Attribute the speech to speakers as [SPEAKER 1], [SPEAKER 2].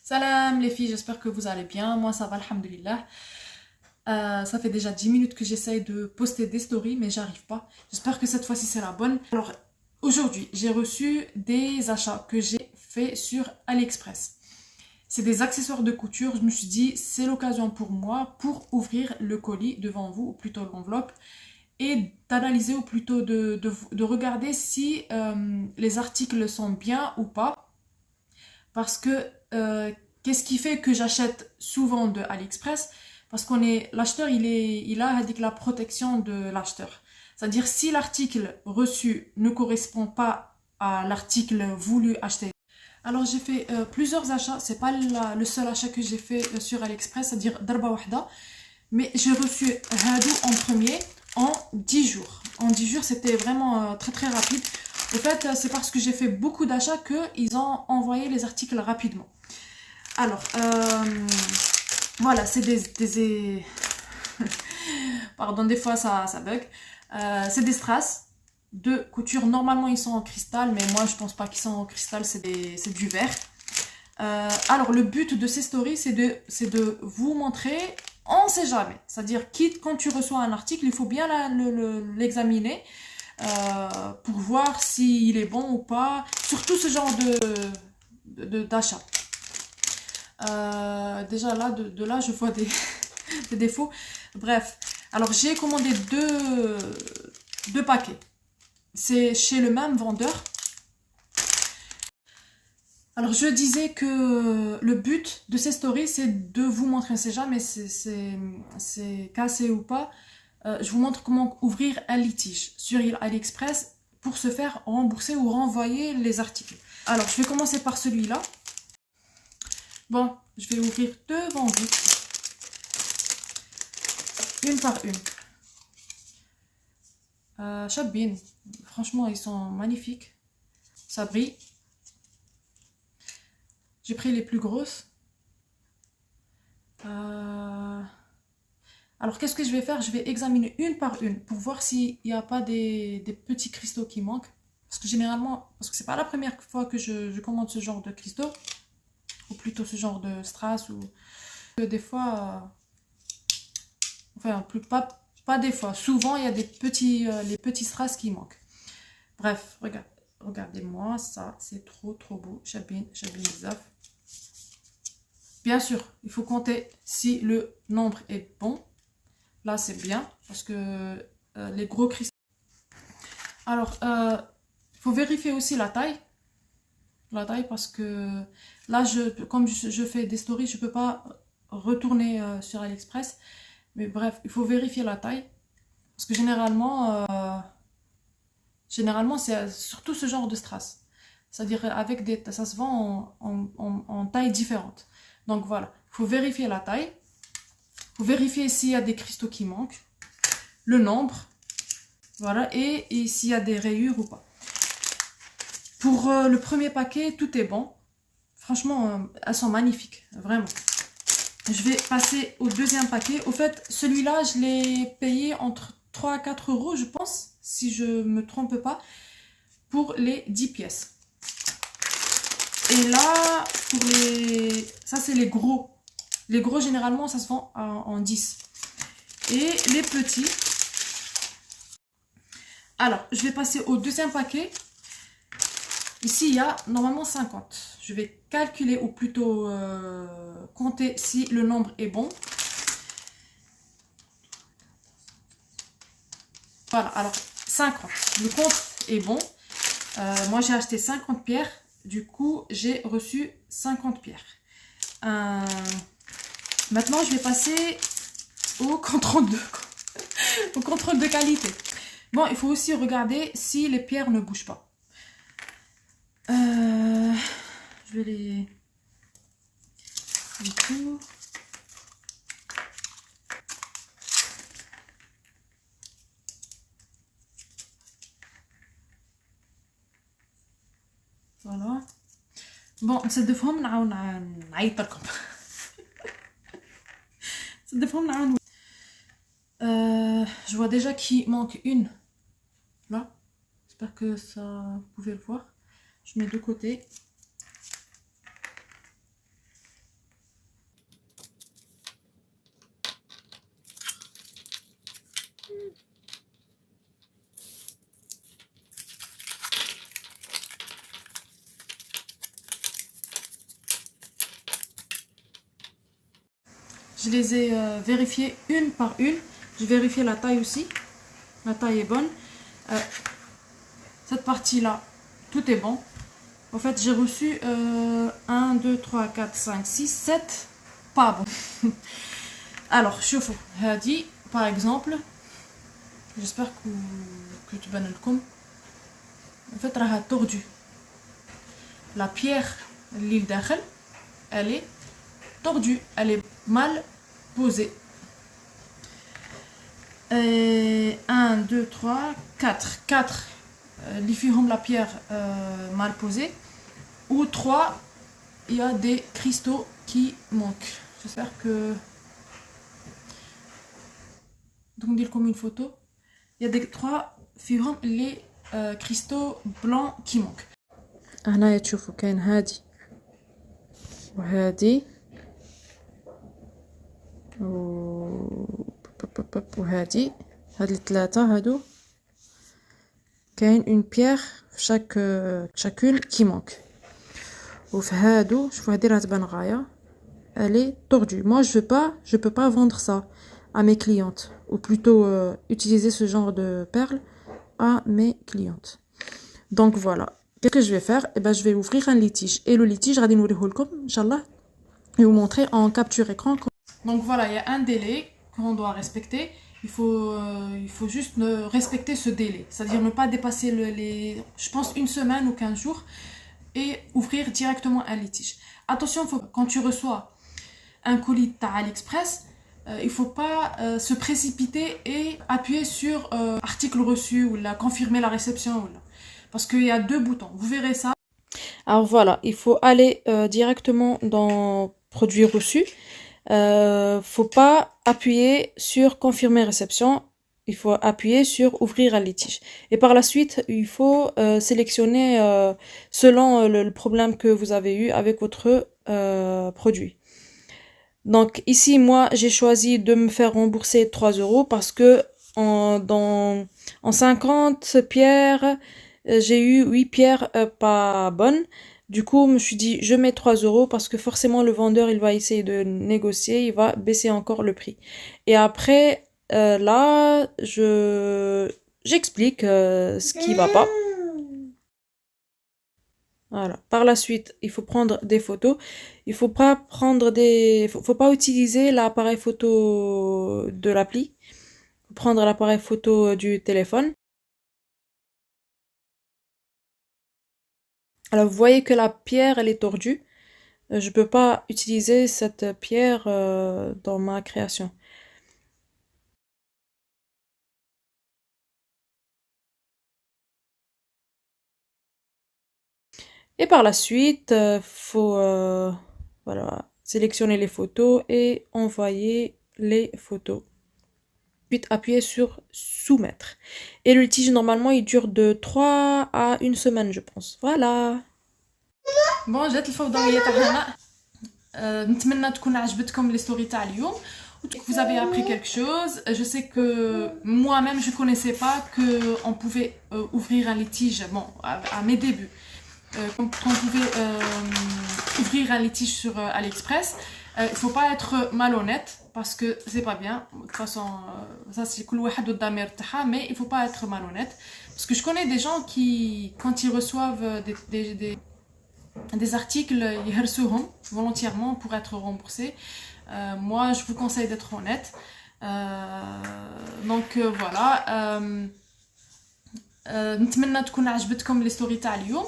[SPEAKER 1] Salam les filles, j'espère que vous allez bien. Moi ça va, alhamdulillah. Ça fait déjà 10 minutes que j'essaye de poster des stories, mais j'arrive pas. J'espère que cette fois-ci c'est la bonne. Alors, aujourd'hui, j'ai reçu des achats que j'ai fait sur AliExpress. C'est des accessoires de couture. Je me suis dit, c'est l'occasion pour moi pour ouvrir le colis devant vous, ou plutôt l'enveloppe, et d'analyser, ou plutôt de regarder si les articles sont bien ou pas. Parce que qu'est-ce qui fait que j'achète souvent de AliExpress? Parce qu'on est l'acheteur, il a dit que la protection de l'acheteur. C'est-à-dire si l'article reçu ne correspond pas à l'article voulu acheter. Alors j'ai fait plusieurs achats, c'est pas le seul achat que j'ai fait sur AliExpress, c'est-à-dire darba wahda, mais j'ai reçu Hadou en premier en 10 jours. En 10 jours, c'était vraiment très très rapide. En fait, c'est parce que j'ai fait beaucoup d'achats qu'ils ont envoyé les articles rapidement. Alors, voilà, c'est pardon, des fois ça bug. C'est des strass de couture. Normalement, ils sont en cristal, mais moi, je pense pas qu'ils sont en cristal, c'est du verre. Alors, le but de ces stories, c'est de vous montrer, on sait jamais. C'est-à-dire, quitte quand tu reçois un article, il faut bien l'examiner pour voir s'il est bon ou pas. Surtout ce genre d'achat. Déjà là, de là, je vois des défauts. Bref, alors j'ai commandé deux paquets. C'est chez le même vendeur. Alors je disais que le but de ces stories, c'est de vous montrer, on ne sait jamais c'est cassé ou pas. Je vous montre comment ouvrir un litige sur AliExpress pour se faire rembourser ou renvoyer les articles. Alors je vais commencer par celui-là. Bon, je vais ouvrir devant vous, une par une. Chabine, franchement, ils sont magnifiques. Ça brille. J'ai pris les plus grosses. Alors, qu'est-ce que je vais faire? Je vais examiner une par une pour voir s'il n'y a pas des petits cristaux qui manquent. Parce que généralement, parce que c'est pas la première fois que je commande ce genre de cristaux, ou plutôt ce genre de strass, ou des fois, enfin, pas des fois, souvent il y a les petits strass qui manquent. Bref, regardez-moi, ça, c'est trop beau. Chabine Zaf. Bien sûr, il faut compter si le nombre est bon. Là, c'est bien, parce que les gros cristaux. Alors, il faut vérifier aussi la taille. La taille, parce que là, comme je fais des stories, je ne peux pas retourner sur AliExpress. Mais bref, il faut vérifier la taille. Parce que généralement c'est surtout ce genre de strass. C'est-à-dire ça se vend en tailles différentes. Donc voilà, il faut vérifier la taille. Il faut vérifier s'il y a des cristaux qui manquent. Le nombre. Voilà, et s'il y a des rayures ou pas. Pour le premier paquet, tout est bon. Franchement, elles sont magnifiques, vraiment. Je vais passer au deuxième paquet. Au fait, celui-là, je l'ai payé entre 3 à 4 euros, je pense, si je ne me trompe pas, pour les 10 pièces. Et là, ça c'est les gros. Les gros, généralement, ça se vend en 10. Et les petits. Alors, je vais passer au deuxième paquet. Ici, il y a normalement 50. Je vais calculer, ou plutôt compter si le nombre est bon. Voilà, alors 50. Le compte est bon. Moi, j'ai acheté 50 pierres. Du coup, j'ai reçu 50 pierres. Maintenant, je vais passer au contrôle au contrôle de qualité. Bon, il faut aussi regarder si les pierres ne bougent pas. Je vais les... Du coup... Voilà. Bon, c'est de fois je vois déjà qu'il manque une. Là. J'espère que ça, vous pouvez le voir. Je mets de côté. Je les ai vérifiées une par une. J'ai vérifié la taille aussi. La taille est bonne. Cette partie-là, tout est bon. En fait, j'ai reçu 1, 2, 3, 4, 5, 6, 7. Pas bon. Alors, شوفوا هذه par exemple. J'espère que tu vas le comme. En fait, elle est tordue. La pierre, l'île d'Akhel, elle est tordue. Elle est mal posée. 1, 2, 3, 4. 4. Les filles ont la pierre mal posée. Ou 3, il y a des cristaux qui manquent. J'espère que... Donc, on dit comme une photo. Il y a des 3 filles ont les cristaux blancs qui manquent. هنا تشوفوا كاين هادي وهادي وهادي هاد الثلاثه هادو كاين اون بيير في chacune qui manque. وفي هادو شوفوا هادي راه تبان غايه elle est tordue. Moi je peux pas vendre ça à mes clientes, ou plutôt utiliser ce genre de perles à mes clientes. Donc voilà. Qu'est-ce que je vais faire? Eh ben, je vais ouvrir un litige. Et le litige, je vais vous montrer, Inch'Allah, et vous montrer en capture écran. Donc voilà, il y a un délai qu'on doit respecter. Il faut juste respecter ce délai. C'est-à-dire ne pas dépasser je pense, une semaine ou 15 jours et ouvrir directement un litige. Attention, quand tu reçois un colis de AliExpress, il ne faut pas se précipiter et appuyer sur article reçu ou confirmer la réception. Parce qu'il y a 2 boutons, vous verrez ça. Alors voilà, il faut aller directement dans produit reçu. Faut pas appuyer sur confirmer réception, il faut appuyer sur ouvrir un litige. Et par la suite, il faut sélectionner selon le problème que vous avez eu avec votre produit. Donc ici, moi, j'ai choisi de me faire rembourser 3 € parce que en 50 pierres, j'ai eu 8 pierres pas bonnes. Du coup, je me suis dit, je mets 3 € parce que forcément, le vendeur, il va essayer de négocier, il va baisser encore le prix. Et après, là, j'explique ce qui va pas. Voilà. Par la suite, il faut prendre des photos. Il faut pas faut pas utiliser l'appareil photo de l'appli. Faut prendre l'appareil photo du téléphone. Alors, vous voyez que la pierre, elle est tordue. Je peux pas utiliser cette pierre dans ma création. Et par la suite, faut voilà, sélectionner les photos et envoyer les photos. Ensuite, appuyer sur soumettre. Et le litige, normalement, il dure de 3 à 1 semaine, je pense. Voilà. Bon, جات الفوضوية تاع هنا. نتمنى تكون عجبتكم لي ستوري تاع اليوم. Vous avez appris quelque chose. Je sais que moi-même, je connaissais pas qu'on pouvait ouvrir un litige. Bon, à mes débuts. Qu'on pouvait ouvrir un litige sur AliExpress. Il faut pas être malhonnête parce que c'est pas bien. De toute façon, ça c'est كل واحد والضمير تاعها, mais il faut pas être malhonnête parce que je connais des gens qui, quand ils reçoivent des articles, ils يهرسوهم volontairement pour être remboursés. Moi, je vous conseille d'être honnête. Donc voilà. نتمنى تكون عجبتكم لي ستوري تاع اليوم.